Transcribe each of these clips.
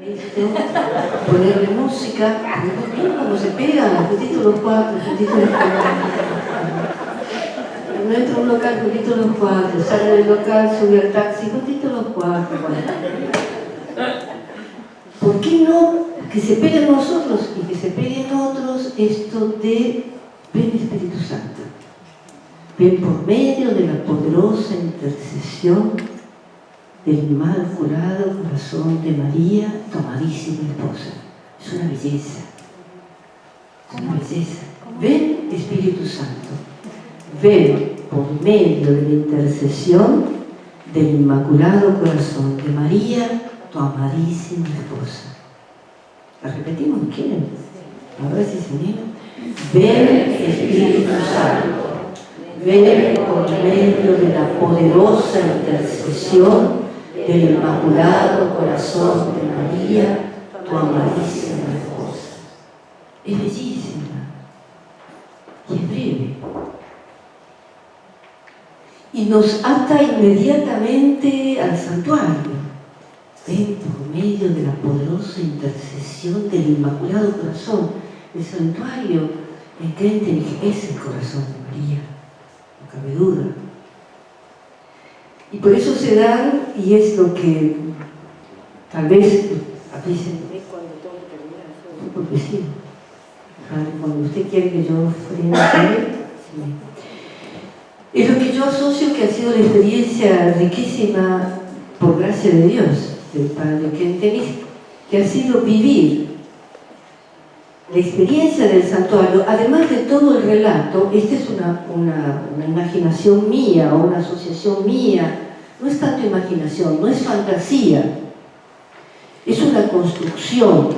esto, ponerle música, miren cómo se pegan, justito los cuatro, justito los cuatro. No entra a un local, justito los cuatro, sale del local, sube al taxi, justito los cuatro. ¿Por qué no que se peguen nosotros y que se peguen otros esto de ven Espíritu Santo? Ven por medio de la poderosa intercesión del Inmaculado Corazón de María, tu amadísima esposa. Es una belleza. Es una belleza. Ven Espíritu Santo. Ven por medio de la intercesión del Inmaculado Corazón de María, tu amadísima esposa. ¿La repetimos? ¿Quieren? A ver si se animan. Ven Espíritu Santo. Ven por medio de la poderosa intercesión del Inmaculado Corazón de María, tu amadísima esposa. Es bellísima y es breve. Y nos ata inmediatamente al santuario. Ven por medio de la poderosa intercesión del Inmaculado Corazón. El santuario en Kentenich es el corazón de María, no cabe duda. Y por eso se dan, y es lo que tal vez dicen, cuando tengo que terminar, porque sí, cuando usted quiere que yo frene, sí. Es lo que yo asocio que ha sido la experiencia riquísima, por gracia de Dios, del Padre Kentenich, que ha sido vivir la experiencia del santuario, además de todo el relato. Esta es una imaginación mía o una asociación mía, no es tanto imaginación, no es fantasía, es una construcción,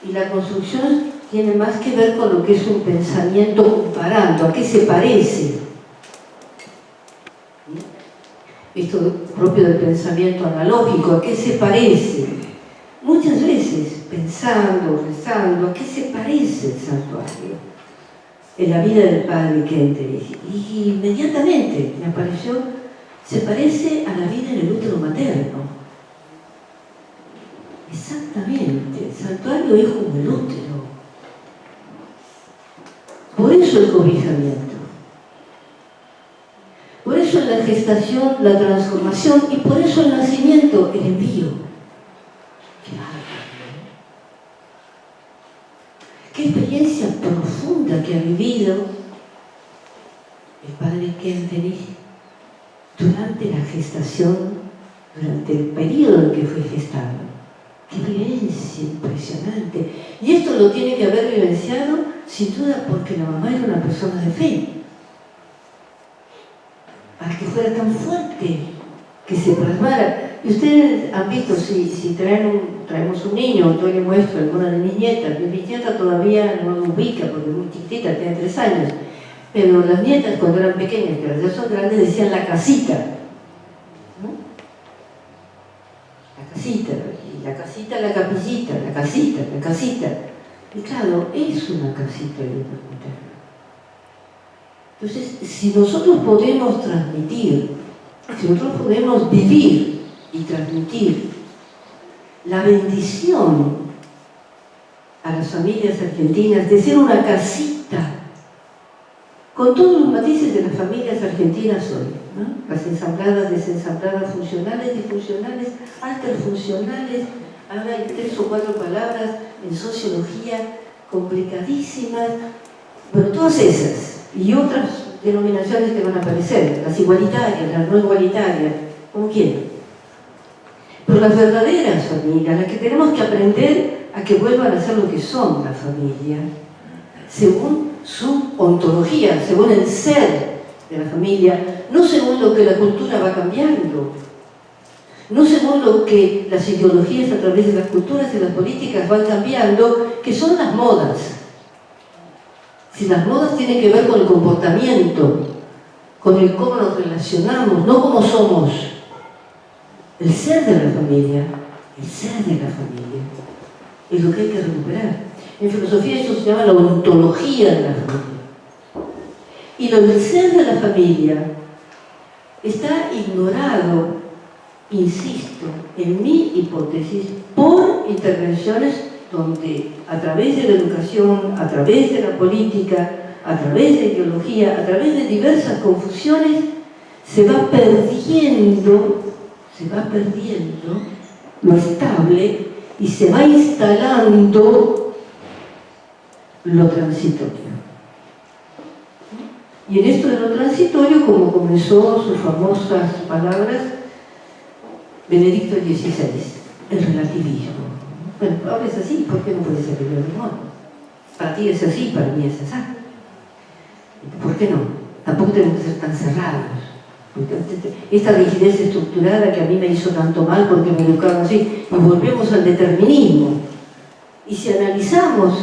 y la construcción tiene más que ver con lo que es un pensamiento comparando, a qué se parece. Esto propio del pensamiento analógico, ¿a qué se parece? Muchas veces, pensando, rezando, ¿a qué se parece el santuario? En la vida del Padre Kentenich. Y inmediatamente me apareció, se parece a la vida en el útero materno. Exactamente, el santuario es como el útero. Por eso el cobijamiento. Por eso en la gestación, la transformación, y por eso el nacimiento, el envío. ¡Qué bárbaro! ¡Qué experiencia profunda que ha vivido el Padre Kentenich durante la gestación, durante el periodo en que fue gestado! ¡Qué vivencia impresionante! Y esto lo tiene que haber vivenciado, sin duda, porque la mamá era una persona de fe. Para que fuera tan fuerte, que se plasmara. Y ustedes han visto, si traemos un niño, yo le muestro a alguna de mis nietas. Mi nieta todavía no lo ubica porque es muy chiquitita, tiene 3 años. Pero las nietas, cuando eran pequeñas, que ya son grandes, decían la casita. ¿No? La casita, y la casita, la capillita, la casita, la casita. Y claro, es una casita de vida materna. Entonces, si nosotros podemos transmitir, si nosotros podemos vivir y transmitir la bendición a las familias argentinas de ser una casita, con todos los matices de las familias argentinas hoy, ¿no? Las ensambladas, desensambladas, funcionales, disfuncionales, alterfuncionales, ahora hay 3 o 4 palabras en sociología complicadísimas, bueno, todas esas. Y otras denominaciones que van a aparecer, las igualitarias, las no igualitarias, como quieran. Pero las verdaderas familias, las que tenemos que aprender a que vuelvan a ser lo que son la familia, según su ontología, según el ser de la familia, no según lo que la cultura va cambiando, no según lo que las ideologías a través de las culturas y las políticas van cambiando, que son las modas. Si las modas tienen que ver con el comportamiento, con el cómo nos relacionamos, no cómo somos. El ser de la familia, el ser de la familia, es lo que hay que recuperar. En filosofía eso se llama la ontología de la familia. Y lo del ser de la familia está ignorado, insisto, en mi hipótesis, por intervenciones donde a través de la educación, a través de la política, a través de ideología, a través de diversas confusiones, se va perdiendo lo estable y se va instalando lo transitorio. Y en esto de lo transitorio, como comenzó sus famosas palabras Benedicto XVI, el relativismo. Bueno, ahora es así, ¿por qué no puede ser de otro modo? Para ti es así, para mí es así. ¿Por qué no? Tampoco tenemos que ser tan cerrados. Esta rigidez estructurada que a mí me hizo tanto mal porque me educaron así, y volvemos al determinismo. Y si analizamos,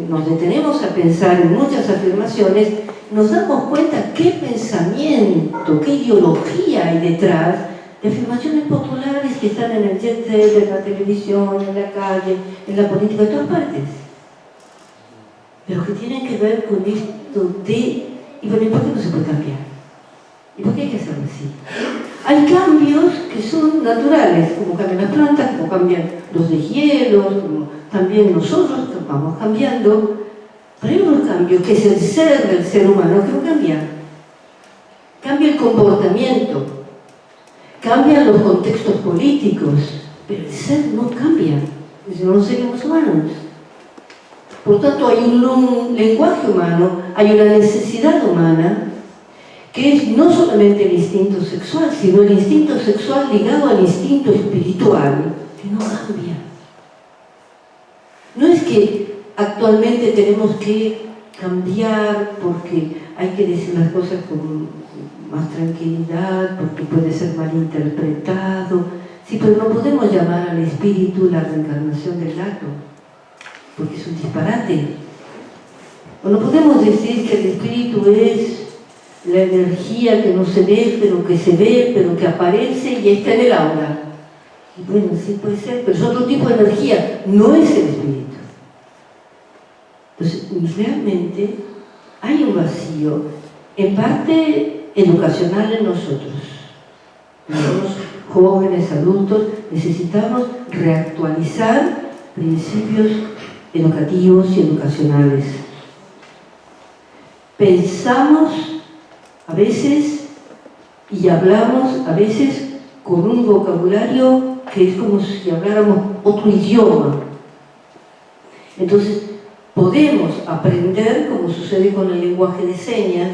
nos detenemos a pensar en muchas afirmaciones, nos damos cuenta qué pensamiento, qué ideología hay detrás de afirmaciones populares que están en el jet set, en la televisión, en la calle, en la política, en todas partes. Pero que tienen que ver con esto de, y bueno, ¿por qué no se puede cambiar? ¿Y por qué hay que hacerlo así? Hay cambios que son naturales, como cambian las plantas, como cambian los deshielos, como también nosotros vamos cambiando. Pero hay unos cambios que es el ser del ser humano que no cambia. Cambia el comportamiento, cambian los contextos políticos, pero el ser no cambia, si no seríamos humanos. Por tanto, hay un lenguaje humano, hay una necesidad humana, que es no solamente el instinto sexual, sino el instinto sexual ligado al instinto espiritual, que no cambia. No es que actualmente tenemos que cambiar porque hay que decir las cosas con más tranquilidad, porque puede ser malinterpretado. Sí, pero no podemos llamar al espíritu la reencarnación del gato, porque es un disparate. O no podemos decir que el espíritu es la energía que no se ve, pero que aparece y está en el aura. Y bueno, sí puede ser, pero es otro tipo de energía, no es el espíritu. Entonces, realmente hay un vacío, en parte educacional en nosotros. Nosotros, jóvenes, adultos, necesitamos reactualizar principios educativos y educacionales. Pensamos a veces y hablamos a veces con un vocabulario que es como si habláramos otro idioma. Entonces, podemos aprender, como sucede con el lenguaje de señas,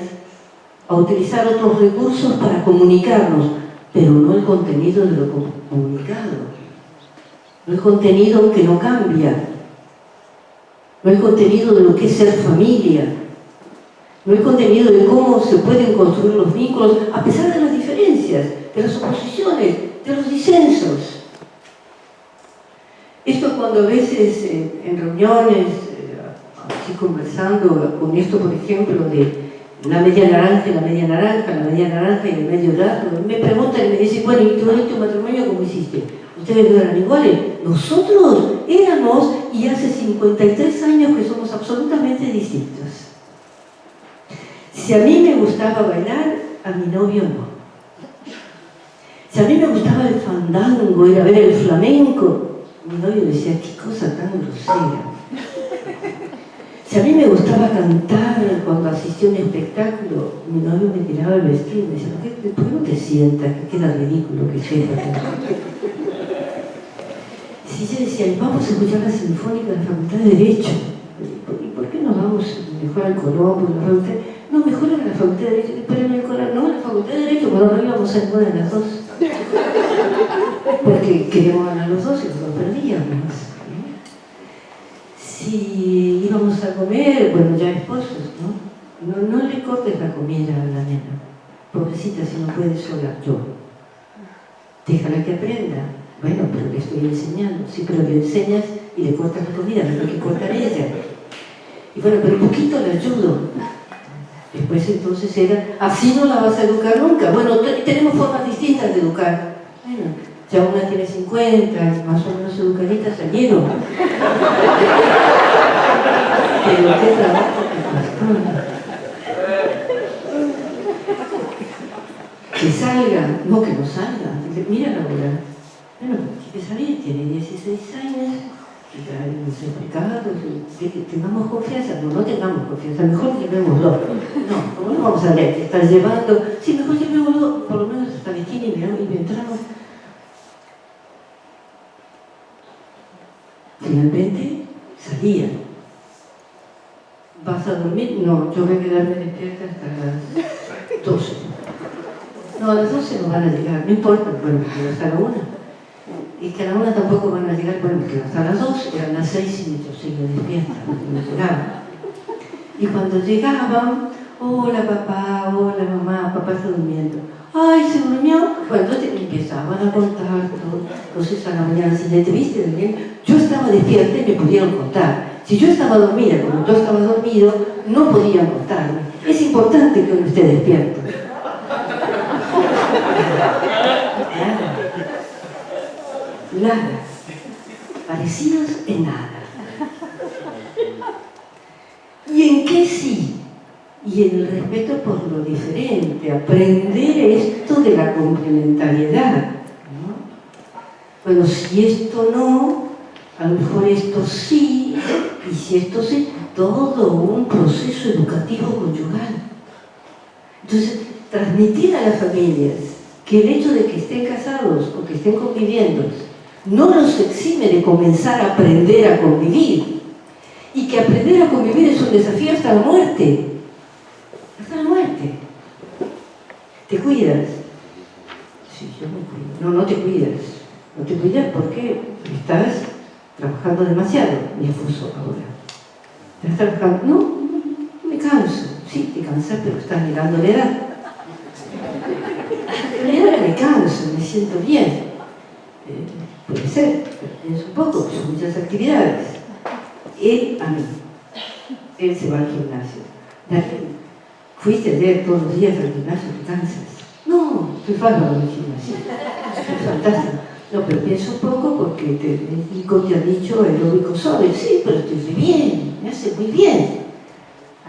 a utilizar otros recursos para comunicarnos, pero no el contenido de lo comunicado, no el contenido que no cambia, no el contenido de lo que es ser familia, no el contenido de cómo se pueden construir los vínculos a pesar de las diferencias, de las oposiciones, de los disensos. Esto cuando a veces en reuniones, así conversando con esto, por ejemplo, de la media naranja y la media naranja, la media naranja y el medio largo, me preguntan y me dicen, bueno, ¿y tú en tu matrimonio cómo hiciste? ¿Ustedes no eran iguales? Nosotros éramos, y hace 53 años que somos absolutamente distintos. Si a mí me gustaba bailar, a mi novio no. Si a mí me gustaba el fandango, ir a ver el flamenco, mi novio decía, qué cosa tan grosera. Si a mí me gustaba cantar cuando asistía a un espectáculo, mi novio me tiraba el vestido y me decía, ¿por qué no te sientas? Que queda ridículo que sepas. Si yo decía, vamos a escuchar la Sinfónica de la Facultad de Derecho, ¿y por qué no vamos mejor al Colombo? No, mejor a la Facultad de Derecho, pero en el Colombo, no, a la Facultad de Derecho, pero no íbamos a ninguna de las dos. Porque queríamos ganar los dos y los perdíamos. Si íbamos a comer, bueno, ya esposos, ¿no? No le cortes la comida a la nena. Pobrecita, si no puede sola, yo. Déjala que aprenda. Bueno, pero le estoy enseñando. Sí, pero le enseñas y le cortas la comida, no hay que cortar ella. Y bueno, pero un poquito le ayudo. Después entonces era, así no la vas a educar nunca. Bueno, tenemos formas distintas de educar. Bueno, ya una tiene 50, más o menos educadita salieron. Pero qué trabajo que salga, no que no salga. Mira la hora. Bueno, quiere salir, tiene 16 años, y ya nos explicaba que tengamos confianza, no tengamos confianza, mejor llevémoslo. No, ¿cómo no vamos a ver? Te estás llevando, sí, mejor llevémoslo, por lo menos hasta la esquina y entramos. Finalmente salía. ¿Vas a dormir? No, yo voy a quedarme despierta hasta las 12. No, a las 12 no van a llegar, no importa, bueno, porque hasta la 1. Y que a la 1 tampoco van a llegar, bueno, porque hasta las 2, eran las 6 y yo seguía despierta, porque no llegaban. Y cuando llegaban, hola papá, hola mamá, papá está durmiendo. Ay, ¿se durmió? Bueno, entonces me empezaban a contar todo. Entonces a la mañana siguiente, ¿viste? Yo estaba despierta y me pudieron contar. Si yo estaba dormida, como tú estabas dormido, no podían contarme. Es importante que uno esté despierto. Nada. Parecidos en nada. ¿Y en qué sí? Y en el respeto por lo diferente, aprender esto de la complementariedad, ¿no? Bueno, si esto no, a lo mejor esto sí, y si esto sí, todo un proceso educativo conyugal. Entonces, transmitir a las familias que el hecho de que estén casados o que estén conviviendo no los exime de comenzar a aprender a convivir, y que aprender a convivir es un desafío hasta la muerte. Hasta la muerte. ¿Te cuidas? Sí, yo me cuido. No, no te cuidas. No te cuidas porque estás trabajando demasiado. Mi esposo ahora. ¿Estás trabajando? No, me canso. Sí, te cansas, pero estás mirando la edad. En realidad me canso, me siento bien. Puede ser, pero pienso un poco, son muchas actividades. Él a mí. Él se va al gimnasio. ¿Fuiste ayer todos los días al gimnasio? ¿Te cansas? No, estoy bárbaro en el gimnasio. Es fantástico. No, pero pienso un poco porque el médico te ha dicho aeróbico suave. Sí, pero estoy muy bien, me hace muy bien.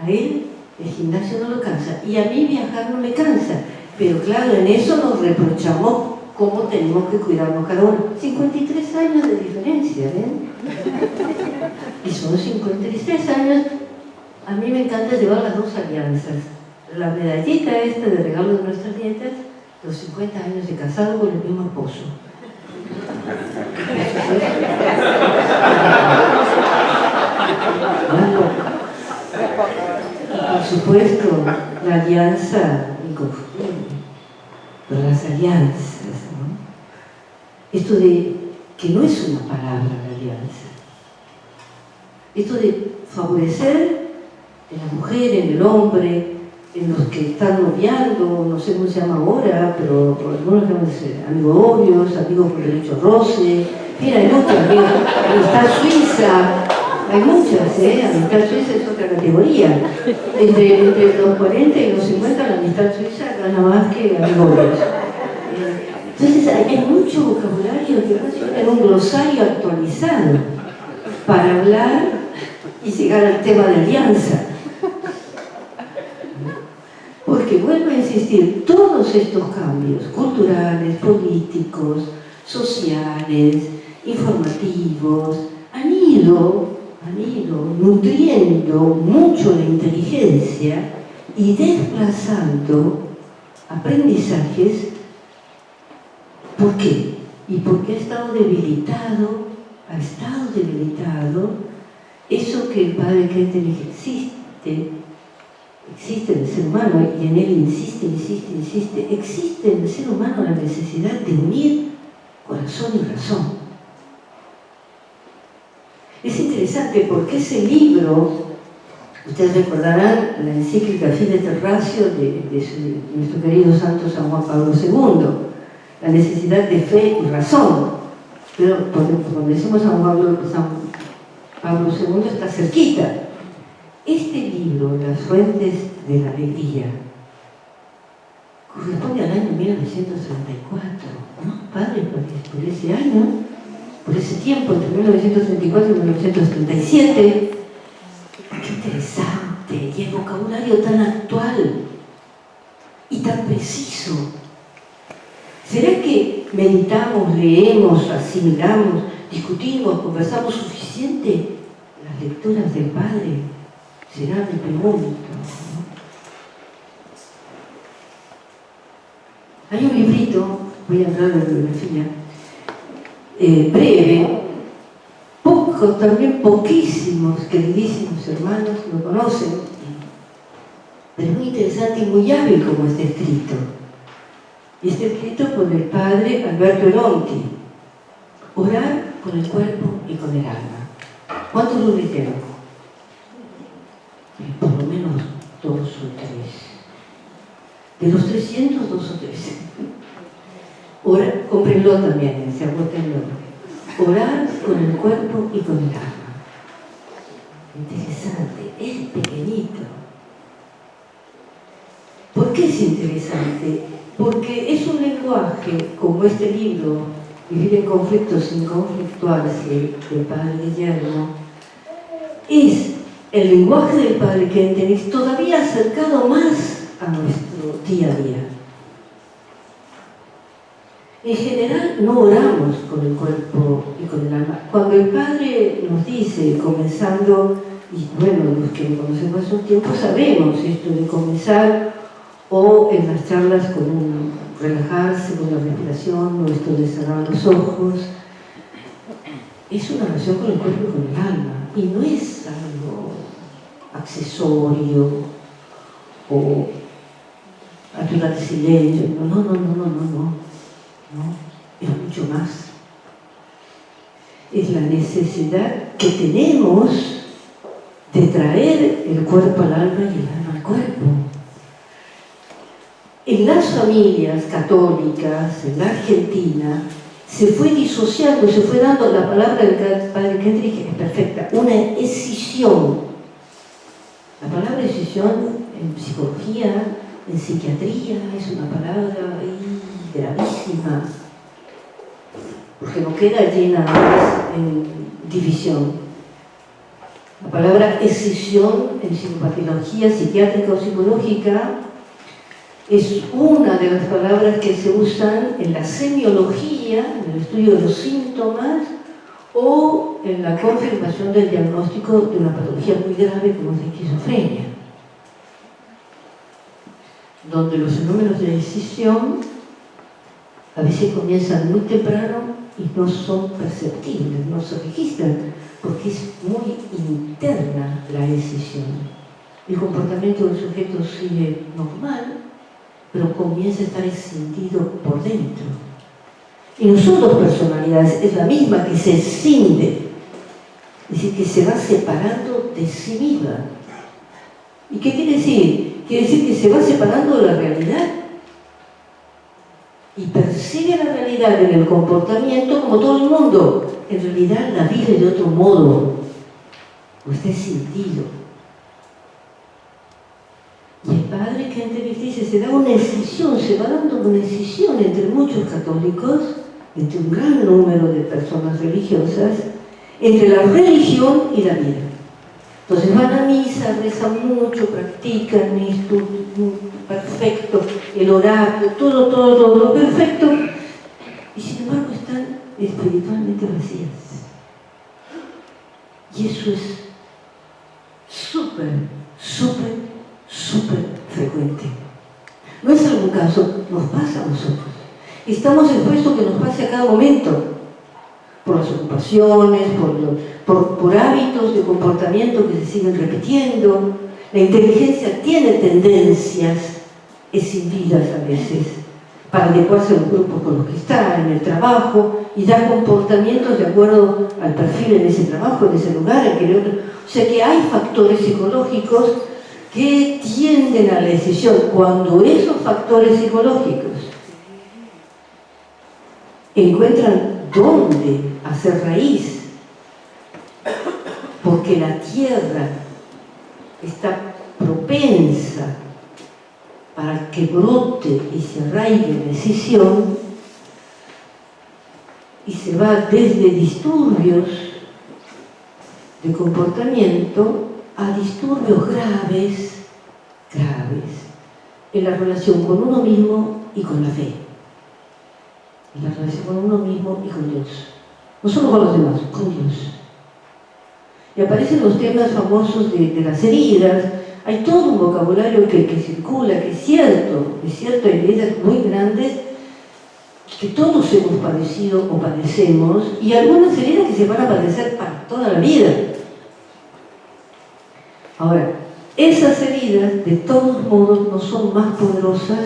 A él el gimnasio no lo cansa y a mí viajar no me cansa. Pero claro, en eso nos reprochamos cómo tenemos que cuidarnos cada uno. 53 años de diferencia, ¿ven? Y son 53 años. A mí me encanta llevar las dos alianzas. La medallita esta de regalo de nuestras nietas, los 50 años de casado con el mismo esposo. Por supuesto, la alianza inconfundible. Pero las alianzas, ¿no? Esto de que no es una palabra la alianza. Esto de favorecer en la mujer, en el hombre, en los que están noviando, no sé cómo se llama ahora, pero algunos llaman amigos obvios, amigos por derecho a roce. Mira, hay muchos amigos, amistad suiza, hay muchas, amistad suiza es otra categoría. Entre los 40 y los 50 la amistad suiza gana más que amigos obvios. Entonces hay mucho vocabulario que no se en un glosario actualizado para hablar y llegar al tema de alianza. Porque vuelvo a insistir, todos estos cambios culturales, políticos, sociales, informativos, han ido nutriendo mucho la inteligencia y desplazando aprendizajes. ¿Por qué? Y porque ha estado debilitado eso que el Padre Keter existe en el ser humano, y en él insiste, existe en el ser humano la necesidad de unir corazón y razón. Es interesante porque ese libro, ustedes recordarán la encíclica Fides Ratio de nuestro querido santo San Juan Pablo II, la necesidad de fe y razón. Pero cuando decimos San Pablo II está cerquita. Este libro, Las Fuentes de la Alegría, corresponde al año 1934, ¿no? Padre, por ese año, por ese tiempo, entre 1934 y 1937. ¡Qué interesante! Y el vocabulario tan actual y tan preciso. ¿Será que meditamos, leemos, asimilamos, discutimos, conversamos suficiente las lecturas del Padre? Será mi pregunta, ¿no? Hay un librito, voy a entrar en la bibliografía, breve, también poquísimos, queridísimos hermanos lo conocen, pero es muy interesante y muy hábil como está escrito. Y está escrito por el padre Alberto Eronti. Orar con el cuerpo y con el alma. ¿Cuántos lo leyeron? Por lo menos 2 o 3. De los 300, 2 o 3. Cómprenlo también, se agótenlo. Orar con el cuerpo y con el alma. Interesante, es pequeñito. ¿Por qué es interesante? Porque es un lenguaje, como este libro, Vivir en conflicto sin conflictuarse, del padre Guillermo, es el lenguaje del padre Kentenich todavía acercado más a nuestro día a día. En general no oramos con el cuerpo y con el alma. Cuando el Padre nos dice, comenzando, y bueno, los que lo conocemos hace un tiempo sabemos esto de comenzar, o en las charlas con un relajarse, con la respiración, o esto de cerrar los ojos, es una relación con el cuerpo y con el alma, y no es algo accesorio o ayuda de silencio, no, es mucho más. Es la necesidad que tenemos de traer el cuerpo al alma y el alma al cuerpo. En las familias católicas, en la Argentina, se fue disociando, se fue dando, la palabra del padre Kentenich es perfecta, una escisión. La palabra escisión en psicología, en psiquiatría, es una palabra gravísima, porque no queda llena más en división. La palabra escisión en psicopatología psiquiátrica o psicológica es una de las palabras que se usan en la semiología, en el estudio de los síntomas, o en la confirmación del diagnóstico de una patología muy grave como es la esquizofrenia, donde los fenómenos de escisión a veces comienzan muy temprano y no son perceptibles, no se registran, porque es muy interna la escisión. El comportamiento del sujeto sigue normal, pero comienza a estar escindido por dentro. Y no son dos personalidades, es la misma que se escinde, es decir, que se va separando de sí misma. ¿Y qué quiere decir? Quiere decir que se va separando de la realidad y percibe la realidad en el comportamiento como todo el mundo. En realidad la vive de otro modo, o está escindido. Y el padre Kentenich dice, se da una escisión, se va dando una escisión entre muchos católicos, entre un gran número de personas religiosas, entre la religión y la vida. Entonces van a misa, rezan mucho, practican esto, perfecto, el oráculo, todo perfecto, y sin embargo están espiritualmente vacías. Y eso es súper frecuente. No es algún caso, nos pasa a nosotros. Estamos expuestos que nos pase a cada momento, por las ocupaciones, por hábitos de comportamiento que se siguen repitiendo. La inteligencia tiene tendencias escindidas a veces para adecuarse a los grupos con los que está, en el trabajo, y dar comportamientos de acuerdo al perfil en ese trabajo, en ese lugar, en aquel otro. O sea que hay factores psicológicos que tienden a la decisión. Cuando esos factores psicológicos encuentran dónde hacer raíz, porque la tierra está propensa para que brote y se arraigue decisión, y se va desde disturbios de comportamiento a disturbios graves en la relación con uno mismo y con la fe. en la relación con uno mismo y con Dios. No solo con los demás, con Dios. Y aparecen los temas famosos de las heridas. Hay todo un vocabulario que circula, que es cierto, hay heridas muy grandes que todos hemos padecido o padecemos, y algunas heridas que se van a padecer para toda la vida. Ahora, esas heridas de todos modos no son más poderosas,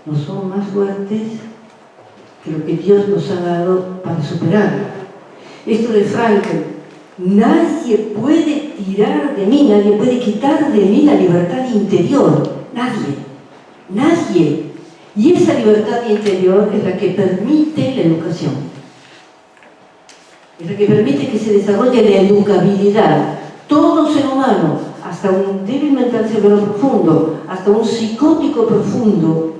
no son más fuertes que lo que Dios nos ha dado para superarlo. Esto de Frankel, nadie puede tirar de mí, nadie puede quitar de mí la libertad interior, nadie. Y esa libertad interior es la que permite la educación, es la que permite que se desarrolle la educabilidad. Todo ser humano, hasta un débil mental severo profundo, hasta un psicótico profundo,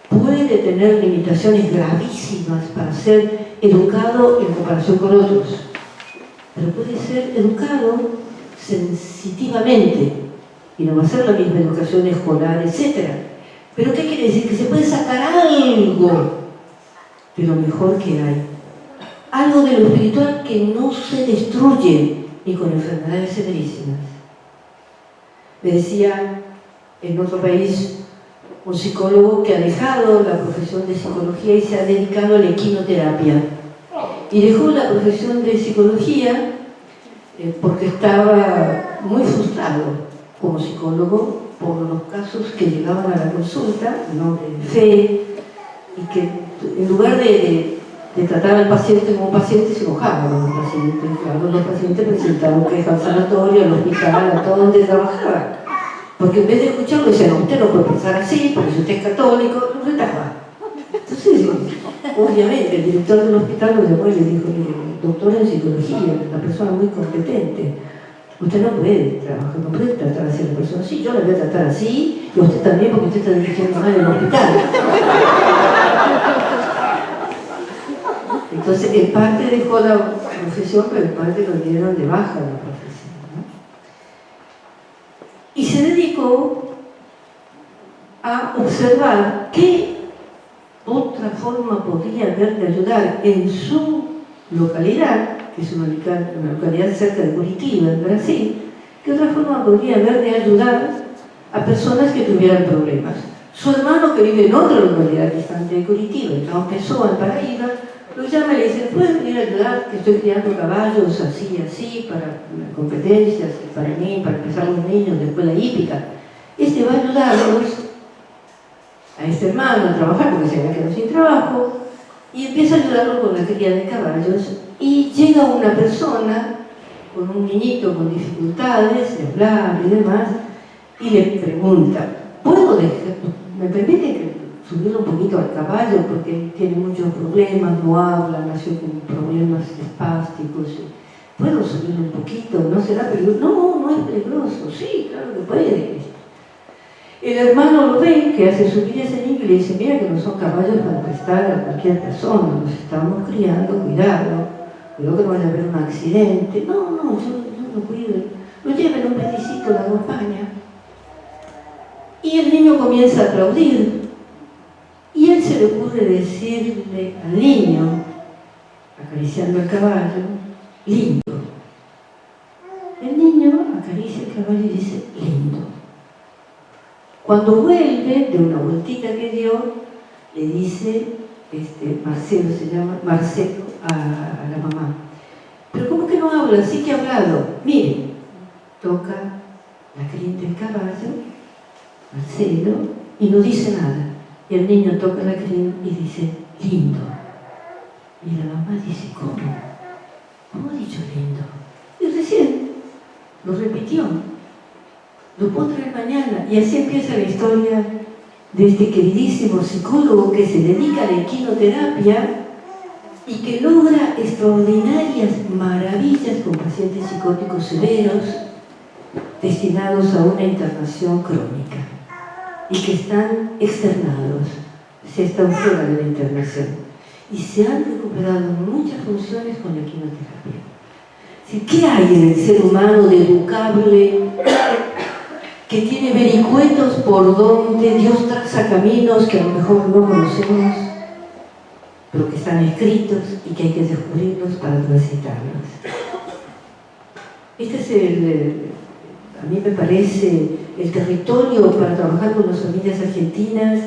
puede tener limitaciones gravísimas para ser educado en comparación con otros, pero puede ser educado sensitivamente, y no va a ser la misma educación escolar, etc. ¿Pero qué quiere decir? Que se puede sacar algo de lo mejor que hay, algo de lo espiritual que no se destruye ni con enfermedades severísimas. Me decía en otro país un psicólogo que ha dejado la profesión de psicología y se ha dedicado a la equinoterapia. Y dejó la profesión de psicología porque estaba muy frustrado como psicólogo por los casos que llegaban a la consulta, ¿no?, de fe, y que en lugar de tratar al paciente como paciente, se enojaba con los pacientes. Claro, los pacientes presentaban quejas al sanatorio, al hospital, a todo donde trabajaba. Porque en vez de escucharlo, decían, no, usted no puede pensar así, porque si usted es católico, lo retaba. Entonces, obviamente, el director del hospital lo llamó y le dijo, doctor en psicología, una persona muy competente, usted no puede trabajar, no puede tratar así a la persona. Sí, yo la voy a tratar así, y usted también, porque usted está dirigiendo mal el hospital. Entonces, en parte dejó la profesión, pero en parte lo dieron de baja la profesión, ¿no? Y se dedicó a observar qué otra forma podría haber de ayudar en su localidad, que es una localidad cerca de Curitiba, en Brasil, qué otra forma podría haber de ayudar a personas que tuvieran problemas. Su hermano, que vive en otra localidad distante de Curitiba, en João Pessoa, en Paraíba, lo llama y le dice, ¿puedes venir a ayudar? Que estoy criando caballos así, para competencias, para mí, para empezar los niños de escuela hípica. Este va a ayudarlos a este hermano a trabajar, porque se había quedado sin trabajo, y empieza a ayudarlo con la cría de caballos, y llega una persona con un niñito con dificultades de hablar y demás, y le pregunta, ¿puedo dejar, me permite que subirlo un poquito al caballo porque tiene muchos problemas, no habla, nació con problemas espásticos? ¿Puedo subirlo un poquito? ¿No será peligroso? No es peligroso. Sí, claro que puede. El hermano lo ve, que hace subir ese niño y le dice, mira que no son caballos para prestar a cualquier persona, los estamos criando, cuidado que no vaya a haber un accidente. No, yo lo cuido. Lo lleva en un pedicito, lo acompaña. Y el niño comienza a aplaudir. Y él se le ocurre decirle al niño, acariciando el caballo, lindo. El niño acaricia el caballo y dice, lindo. Cuando vuelve de una vueltita que dio, le dice, Marcelo se llama, Marcelo a la mamá, pero ¿cómo que no habla? Sí que ha hablado. Mire, toca la crin del caballo, Marcelo, y no dice nada. Y el niño toca la crin y dice, lindo. Y la mamá dice, ¿cómo? ¿Cómo ha dicho lindo? Y recién lo repitió. Lo puedo traer mañana. Y así empieza la historia de este queridísimo psicólogo que se dedica a la equinoterapia y que logra extraordinarias maravillas con pacientes psicóticos severos destinados a una internación crónica y que están externados, se están fuera de la internación y se han recuperado muchas funciones con la equinoterapia. ¿Qué hay en el ser humano de educable que tiene vericuetos por donde Dios traza caminos que a lo mejor no conocemos, pero que están escritos y que hay que descubrirlos para transitarlos. Este es a mí me parece, el territorio para trabajar con las familias argentinas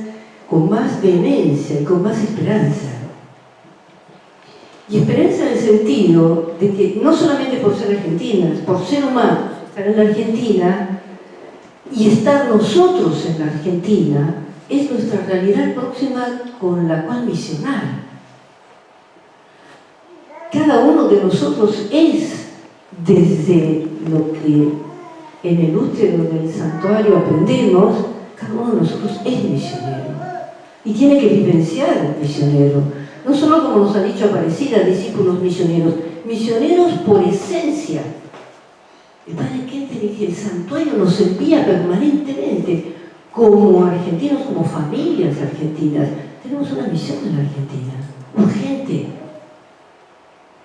con más vehemencia y con más esperanza. Y esperanza en el sentido de que no solamente por ser argentinas, por ser humanos, estar en la Argentina y estar nosotros en la Argentina es nuestra realidad próxima con la cual misionar. Cada uno de nosotros es, desde lo que en el útero del santuario aprendemos, cada uno de nosotros es misionero y tiene que vivenciar el misionero. No solo como nos ha dicho Aparecida, discípulos misioneros, misioneros por esencia. El Padre Kentenich y el santuario nos envía permanentemente como argentinos, como familias argentinas. Tenemos una misión en la Argentina, urgente.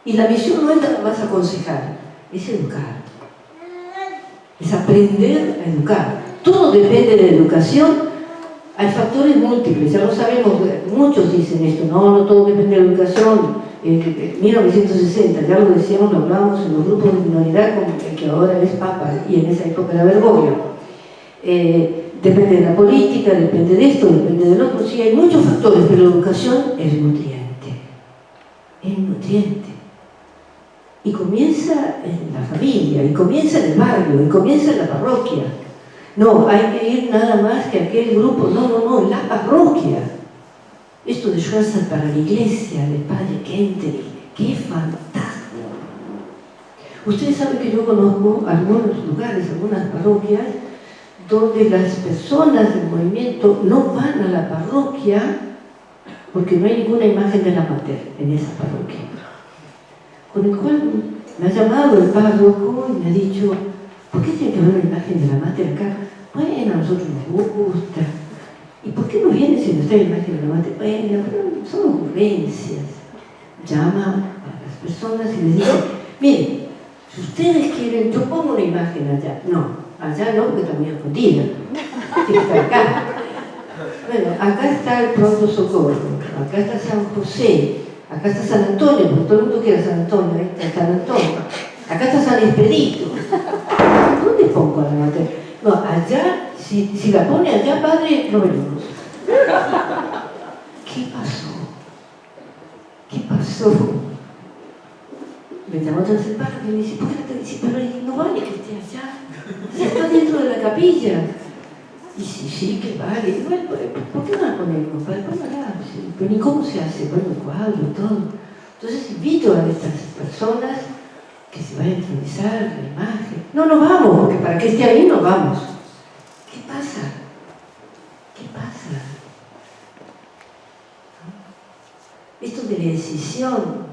Y la misión no es nada más aconsejar, es educar. Es aprender a educar. Todo depende de la educación. Hay factores múltiples, ya lo sabemos, muchos dicen esto, no todo depende de la educación. En 1960, ya lo decíamos, lo hablábamos en los grupos de minoridad como el que ahora es Papa, y en esa época era Bergoglio. Depende de la política, depende de esto, depende del otro, sí, hay muchos factores, pero la educación es nutriente. Es nutriente. Y comienza en la familia, y comienza en el barrio, y comienza en la parroquia. No, hay que ir nada más que a aquel grupo, no, la parroquia. Esto de Schwarzer para la iglesia, del Padre Kentenich, ¡qué fantástico! Ustedes saben que yo conozco algunos lugares, algunas parroquias, donde las personas del movimiento no van a la parroquia porque no hay ninguna imagen de la Mater en esa parroquia. Con el cual me ha llamado el párroco y me ha dicho, ¿por qué tiene que haber una imagen de la Mater acá? Bueno, a nosotros nos gusta. ¿Y por qué no viene si no está la imagen de la Mater? Bueno, son ocurrencias. Llama a las personas y les dice, miren, si ustedes quieren, yo pongo una imagen allá. No, allá no, porque está muy escondida. Tiene que estar acá. Bueno, acá está el Pronto Socorro, acá está San José, acá está San Antonio, porque todo el mundo quiere San Antonio, ahí está San Antonio. Acá está San Expedito. ¿Dónde pongo a la Mater? No, allá, si la pone allá, padre, no venimos. ¿Qué pasó? ¿Qué pasó? Me llamó entonces el padre y me dice, ¿por qué no te dice? Pero no vale que esté allá. Si está dentro de la capilla. Y sí, que vale. Bueno, ¿por qué no la ponemos? Padre, póngala. Pero ni cómo se hace, bueno, el cuadro, todo. Entonces invito a estas personas que se vaya a improvisar la imagen. No vamos, porque para que esté ahí no vamos. ¿Qué pasa? ¿Qué pasa? ¿No? Esto de la decisión.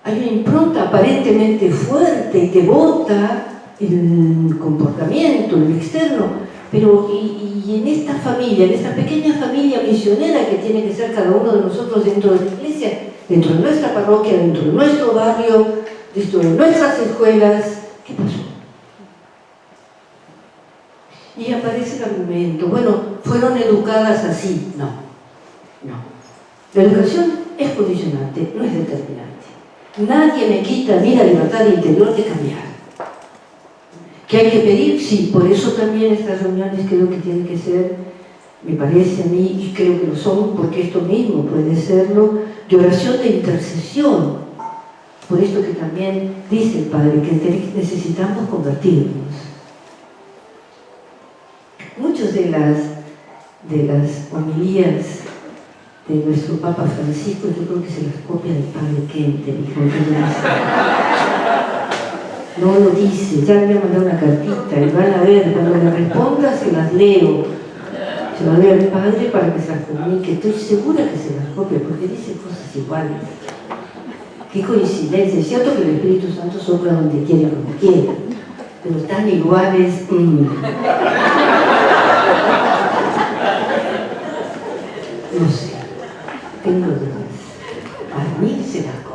Hay una impronta aparentemente fuerte y devota en el comportamiento, en el externo, pero y en esta familia, en esta pequeña familia misionera que tiene que ser cada uno de nosotros dentro de la iglesia, dentro de nuestra parroquia, dentro de nuestro barrio, dentro de nuestras escuelas. ¿Qué pasó? Y aparece el argumento, bueno, fueron educadas así. No. La educación es condicionante, no es determinante. Nadie me quita ni la libertad interior de cambiar. ¿Qué hay que pedir? Sí, por eso también estas reuniones creo que tienen que ser, me parece a mí, y creo que lo son, porque esto mismo puede serlo, de oración de intercesión. Por esto que también dice el Padre que necesitamos convertirnos. Muchas de las homilías de nuestro Papa Francisco, yo creo que se las copia del Padre Kentenich. No lo dice, ya le voy a mandar una cartita y van a ver, cuando le responda se las leo. Se las leo al Padre para que se las comunique. Estoy segura que se las copia porque dice cosas iguales. Qué coincidencia, es cierto que el Espíritu Santo sopla donde quiere, como quiera, pero tan iguales. No sé, tengo dudas. A mí se las copia.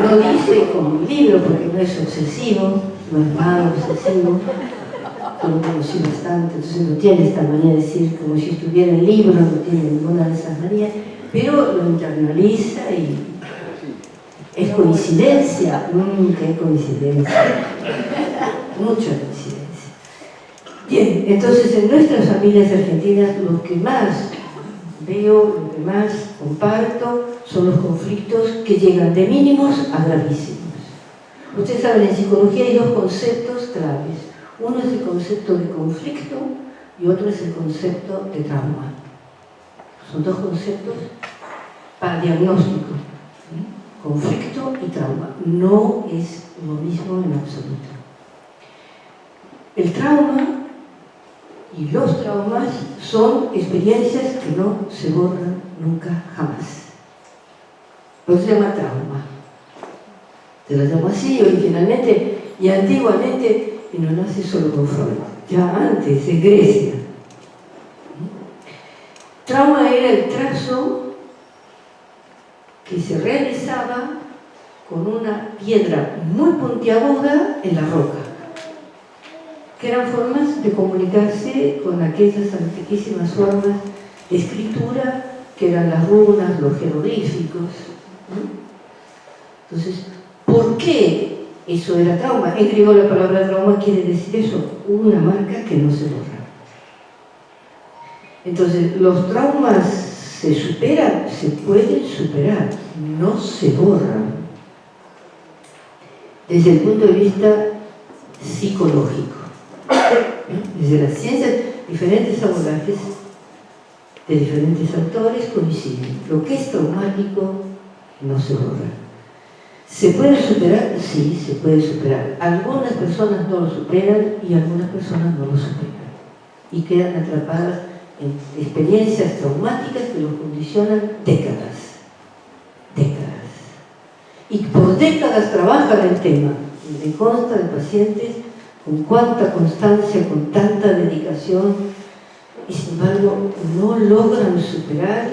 Lo dice como un libro porque no es obsesivo, no es malo obsesivo, yo lo conocí bastante, entonces no tiene esta manía de decir como si estuviera en el libro, no tiene ninguna de esas manías, pero lo internaliza y es coincidencia, qué coincidencia, mucha coincidencia. Bien, entonces en nuestras familias argentinas lo que más veo, lo que más comparto son los conflictos que llegan de mínimos a gravísimos. Ustedes saben, en psicología hay dos conceptos claves. Uno es el concepto de conflicto y otro es el concepto de trauma. Son dos conceptos para diagnóstico. Conflicto y trauma. No es lo mismo en absoluto. El trauma y los traumas son experiencias que no se borran nunca, jamás. Por eso se llama trauma. Se lo llamo así originalmente y antiguamente, y no nace solo con Freud, ya antes, en Grecia. Trauma era el trazo que se realizaba con una piedra muy puntiaguda en la roca, que eran formas de comunicarse con aquellas antiquísimas formas de escritura que eran las runas, los jeroglíficos. Entonces, ¿por qué eso era trauma? En griego la palabra trauma quiere decir eso, una marca que no se borra. Entonces, los traumas se superan, se pueden superar, no se borran. Desde el punto de vista psicológico. Desde las ciencias, diferentes abordajes de diferentes autores coinciden. Lo que es traumático no se borra. ¿Se puede superar? Sí, se puede superar. Algunas personas no lo superan y algunas personas no lo superan. Y quedan atrapadas en experiencias traumáticas que los condicionan décadas. Décadas. Y por décadas trabajan el tema. Y me consta de pacientes con cuánta constancia, con tanta dedicación, y sin embargo no logran superar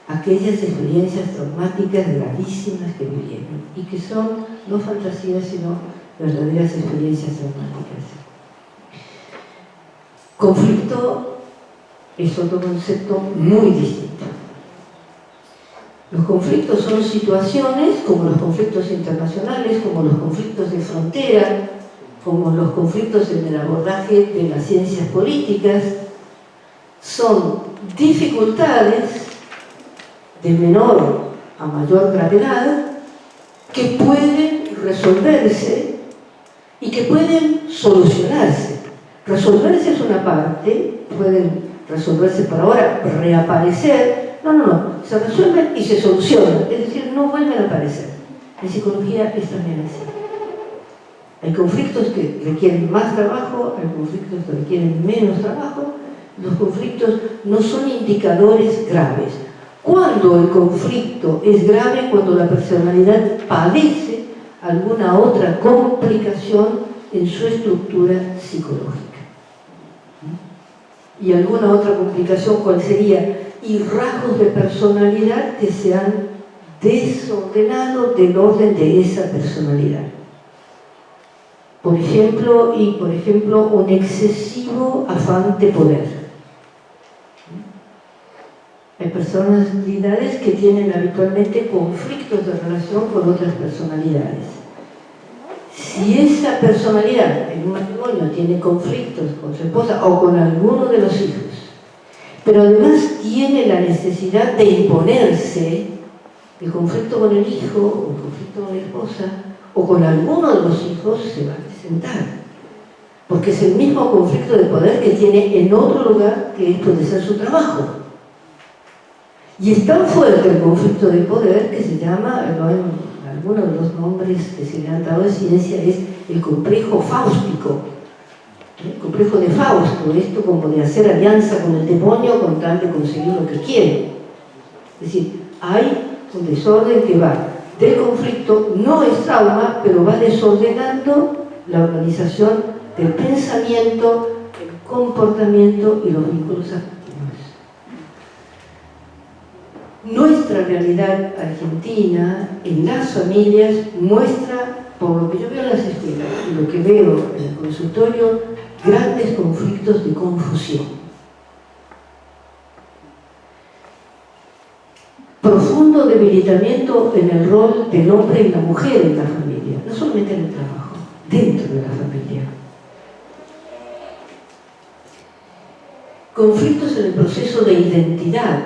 aquellas experiencias traumáticas gravísimas que vivieron y que son no fantasías sino verdaderas experiencias traumáticas. Conflicto es otro concepto muy distinto. Los conflictos son situaciones como los conflictos internacionales, como los conflictos de frontera, como los conflictos en el abordaje de las ciencias políticas, son dificultades de menor a mayor gravedad que pueden resolverse y que pueden solucionarse. Resolverse es una parte, pueden resolverse por ahora, reaparecer, no, se resuelven y se solucionan, es decir, no vuelven a aparecer. En psicología es también así. Hay conflictos que requieren más trabajo, hay conflictos que requieren menos trabajo. Los conflictos no son indicadores graves. Cuando el conflicto es grave, cuando la personalidad padece alguna otra complicación en su estructura psicológica. Y alguna otra complicación, ¿cuál sería? Y rasgos de personalidad que se han desordenado del orden de esa personalidad. Por ejemplo, un excesivo afán de poder. Hay personalidades que tienen habitualmente conflictos de relación con otras personalidades. Si esa personalidad en un matrimonio tiene conflictos con su esposa o con alguno de los hijos, pero además tiene la necesidad de imponerse, el conflicto con el hijo o el conflicto con la esposa o con alguno de los hijos se va a presentar, porque es el mismo conflicto de poder que tiene en otro lugar que puede ser su trabajo. Y es tan fuerte el conflicto de poder que se llama, algunos de los nombres que se le han dado de ciencia es el complejo fáustico, el complejo de Fausto, esto como de hacer alianza con el demonio con tal de conseguir lo que quiere. Es decir, hay un desorden que va del conflicto, no es trauma, pero va desordenando la organización del pensamiento, el comportamiento y los vínculos afectivos. Nuestra realidad argentina en las familias muestra, por lo que yo veo en las escuelas y lo que veo en el consultorio, grandes conflictos de confusión. Profundo debilitamiento en el rol del hombre y la mujer en la familia, no solamente en el trabajo, dentro de la familia. Conflictos en el proceso de identidad,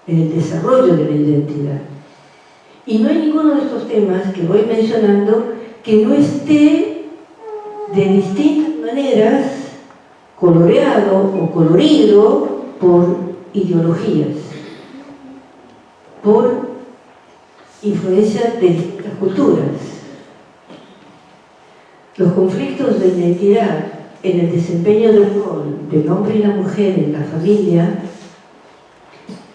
en el desarrollo de la identidad. Y no hay ninguno de estos temas que voy mencionando que no esté de distintas maneras coloreado o colorido por ideologías, por influencias de distintas culturas. Los conflictos de identidad en el desempeño del rol del hombre y la mujer en la familia,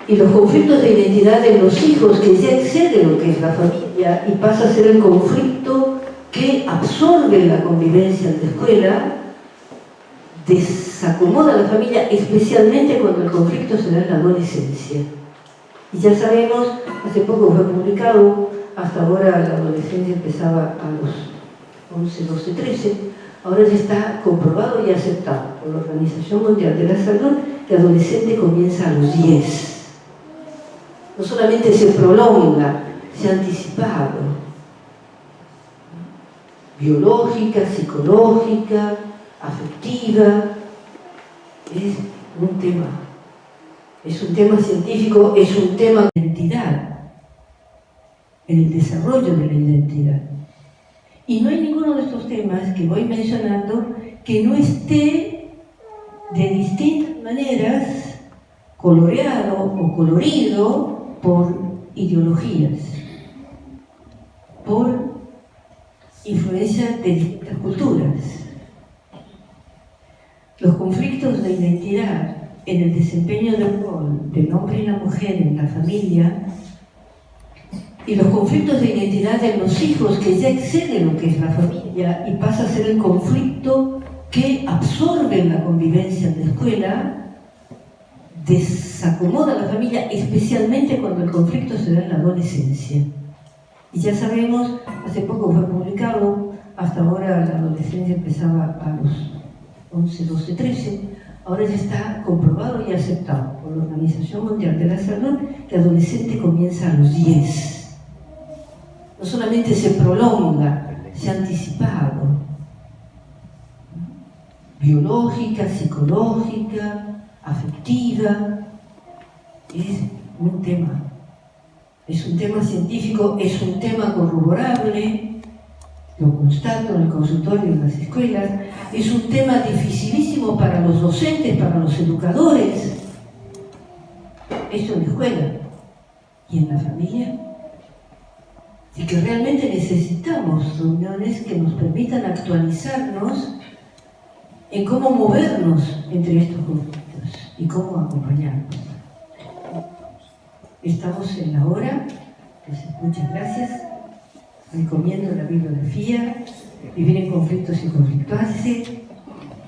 y los conflictos de identidad de los hijos, que ya excede lo que es la familia y pasa a ser el conflicto que absorbe la convivencia en la escuela, desacomoda a la familia, especialmente cuando el conflicto se da en la adolescencia. Y ya sabemos, hace poco fue publicado, hasta ahora la adolescencia empezaba a los 11, 12, 13, ahora ya está comprobado y aceptado por la Organización Mundial de la Salud que el adolescente comienza a los 10. No solamente se prolonga, se ha anticipado. Biológica, psicológica, afectiva, es un tema. Es un tema científico, es un tema de identidad, en el desarrollo de la identidad. Y no hay ninguno de estos temas que voy mencionando que no esté de distintas maneras coloreado o colorido por ideologías, por influencias de distintas culturas. Los conflictos de identidad en el desempeño del rol del hombre y la mujer en la familia, y los conflictos de identidad de los hijos, que ya excede lo que es la familia y pasa a ser el conflicto que absorbe la convivencia en la escuela, desacomoda a la familia, especialmente cuando el conflicto se da en la adolescencia. Y ya sabemos, hace poco fue publicado, hasta ahora la adolescencia empezaba a los 11, 12, 13, ahora ya está comprobado y aceptado por la Organización Mundial de la Salud que el adolescente comienza a los 10. No solamente se prolonga, se ha anticipado. Biológica, psicológica, afectiva, es un tema. Es un tema científico, es un tema corroborable, lo constato en el consultorio en las escuelas, es un tema dificilísimo para los docentes, para los educadores. Esto en la escuela y en la familia. Y que realmente necesitamos reuniones que nos permitan actualizarnos en cómo movernos entre estos conflictos y cómo acompañarnos. Estamos en la hora, entonces muchas gracias. Recomiendo la bibliografía, Vivir en conflictos y conflictuarse,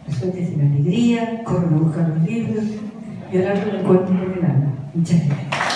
Las fuentes de la alegría, corran a buscar los libros y orar por el cuerpo y por el alma. Muchas gracias.